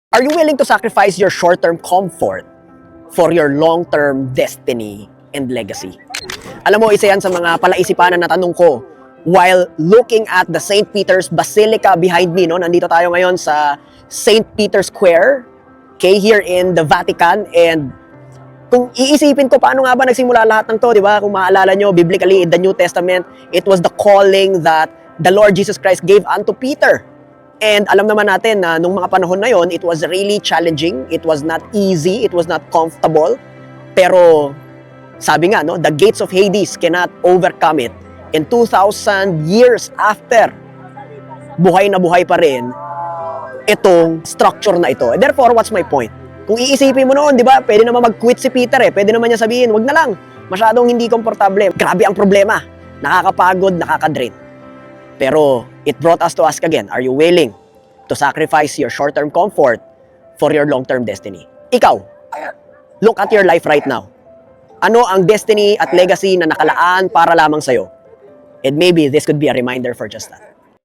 Are you willing to sacrifice your short-term comfort for your long-term destiny and legacy? Alam mo, isa yan sa mga palaisipan na natanong ko while looking at the St. Peter's Basilica behind me. No? Nandito tayo ngayon sa St. Peter's Square, okay, here in the Vatican. And kung iisipin ko, paano nga ba nagsimula lahat ng to, di ba? Kung maalala nyo, biblically in the New Testament, it was the calling that the Lord Jesus Christ gave unto Peter. And alam naman natin na nung mga panahon na yon, it was really challenging. It was not easy. It was not comfortable. Pero sabi nga, no, the gates of Hades cannot overcome it. And 2,000 years after, buhay na buhay pa rin itong structure na ito. And therefore, what's my point? Kung iisipin mo noon, di ba, pwede naman mag-quit si Peter eh. Pwede naman niya sabihin, wag na lang. Masyadong hindi komportable. Grabe ang problema. Nakakapagod, nakakadrain. Pero it brought us to ask again, are you willing to sacrifice your short-term comfort for your long-term destiny? Ikaw, look at your life right now. Ano ang destiny at legacy na nakalaan para lamang sa'yo? And maybe this could be a reminder for just that.